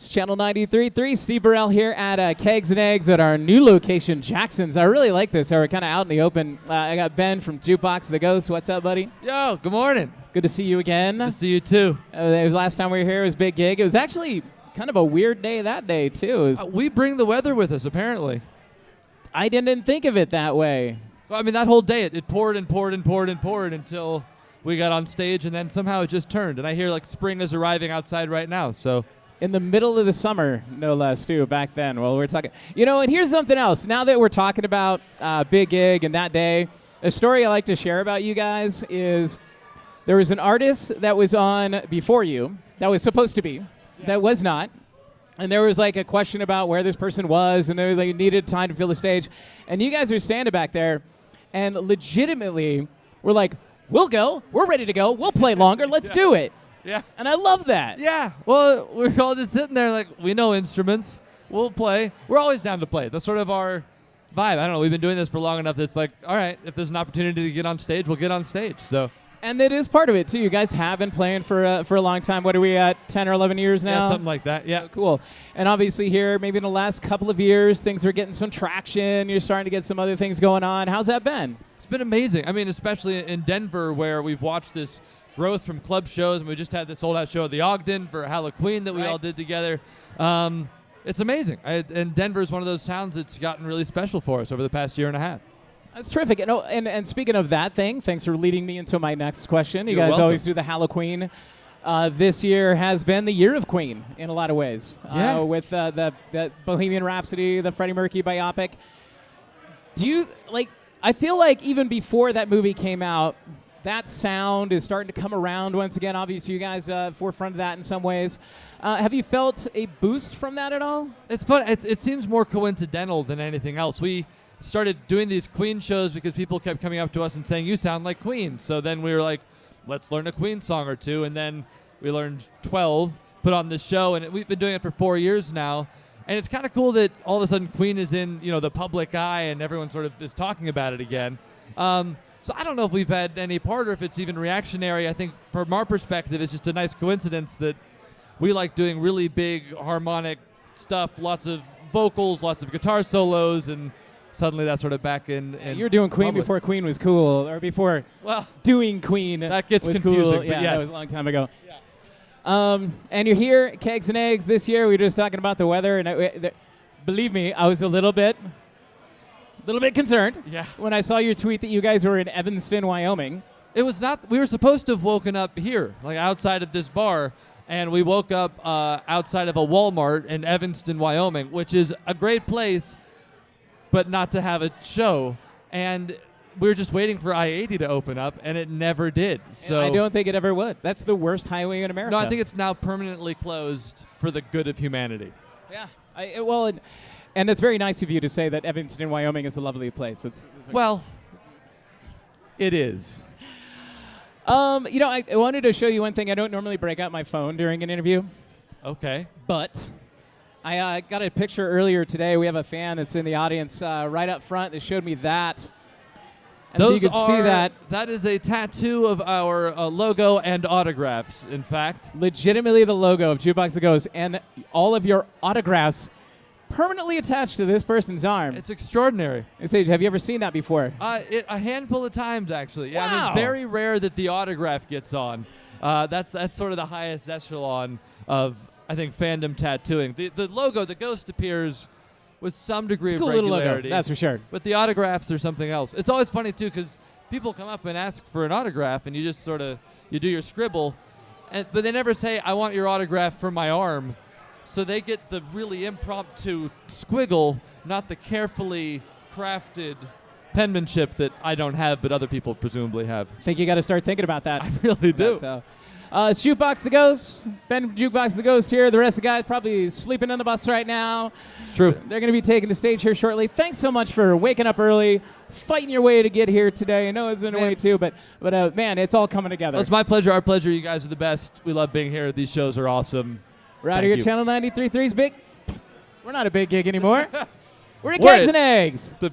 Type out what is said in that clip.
It's Channel 93.3. Steve Burrell here at Keggs and Eggs at our new location, Jackson's. I really like this. We're kind of out in the open. I got Ben from Jukebox, the Ghost. What's up, buddy? Yo, good morning. Good to see you again. Good to see you, too. Last time we were here, it was a big gig. It was actually kind of a weird day that day, too. We bring the weather with us, apparently. I didn't think of it that way. Well, I mean, that whole day, it poured and poured and poured and poured until we got on stage, and then somehow it just turned. And I hear, like, spring is arriving outside right now, so... In the middle of the summer, no less, too, back then. Well, we're talking. You know, and here's something else. Now that we're talking about Big Gig and that day, a story I like to share about you guys is there was an artist that was on before you that was supposed to be, that was not. And there was, like, a question about where this person was, and they needed time to fill the stage. And you guys are standing back there, and legitimately, we're like, we'll go. We're ready to go. We'll play longer. Let's do it. Yeah. And I love that. Yeah. Well, we're all just sitting there like, we know instruments. We'll play. We're always down to play. That's sort of our vibe. I don't know. We've been doing this for long enough that it's like, all right, if there's an opportunity to get on stage, we'll get on stage. So. And it is part of it, too. You guys have been playing for a long time. What are we at, 10 or 11 years now? Yeah, something like that. Yeah. So cool. And obviously here, maybe in the last couple of years, things are getting some traction. You're starting to get some other things going on. How's that been? It's been amazing. I mean, especially in Denver, where we've watched this growth from club shows, and we just had this sold-out show at the Ogden for Halloween that we all did together. It's amazing. And Denver is one of those towns that's gotten really special for us over the past year and a half. That's terrific. And speaking of that thing, thanks for leading me into my next question. You You're guys welcome. always do the Halloween. This year has been the year of Queen in a lot of ways. Yeah. With the Bohemian Rhapsody, the Freddie Mercury biopic. Do you, like, I feel like even before that movie came out, that sound is starting to come around once again. Obviously, you guys forefront of that in some ways. Have you felt a boost from that at all? It's fun. It seems more coincidental than anything else. We started doing these Queen shows because people kept coming up to us and saying, you sound like Queen. So then we were like, let's learn a Queen song or two. And then we learned 12, put on this show. And we've been doing it for 4 years now. And it's kind of cool that all of a sudden Queen is in, the public eye and everyone sort of is talking about it again. So I don't know if we've had any part or if it's even reactionary. I think from our perspective, it's just a nice coincidence that we like doing really big harmonic stuff, lots of vocals, lots of guitar solos, and suddenly that's sort of back in you were doing Queen public. before Queen was cool, or before doing Queen that gets was confusing, cool. but Yeah, yes. that was a long time ago. Yeah. And you're here at Keggs and Eggs this year. We were just talking about the weather, and believe me, I was a little bit concerned when I saw your tweet that you guys were in Evanston, Wyoming. It was not. We were supposed to have woken up here, like outside of this bar, and we woke up outside of a Walmart in Evanston, Wyoming, which is a great place, but not to have a show. And we were just waiting for I-80 to open up, and it never did. So I don't think it ever would. That's the worst highway in America. No, I think it's now permanently closed for the good of humanity. Yeah. And it's very nice of you to say that Evanston, Wyoming is a lovely place. Well, it is. I wanted to show you one thing. I don't normally break out my phone during an interview. Okay. But I got a picture earlier today. We have a fan that's in the audience right up front that showed me that. And if you can see that. That is a tattoo of our logo and autographs, in fact. Legitimately the logo of Jukebox the Ghost and all of your autographs permanently attached to this person's arm. It's extraordinary. Sage, have you ever seen that before? A handful of times, actually. Yeah, Wow. I mean, it's very rare that the autograph gets on. That's sort of the highest echelon of, I think, fandom tattooing. The logo, the ghost appears with some degree It's a of cool little regularity. logo, that's for sure. But the autographs are something else. It's always funny, too, because people come up and ask for an autograph, and you just sort of, you do your scribble, but they never say, I want your autograph for my arm. So they get the really impromptu squiggle, not the carefully crafted penmanship that I don't have, but other people presumably have. I think you got to start thinking about that. I really do. It's Jukebox the Ghost. Ben from Jukebox the Ghost here. The rest of the guys probably sleeping on the bus right now. It's true. They're going to be taking the stage here shortly. Thanks so much for waking up early, fighting your way to get here today. I know it's in a way too, but man, it's all coming together. Well, it's my pleasure. Our pleasure. You guys are the best. We love being here. These shows are awesome. We're out here at Channel 93.3's big. We're not a big gig anymore. We're at We're Keggs and Eggs. The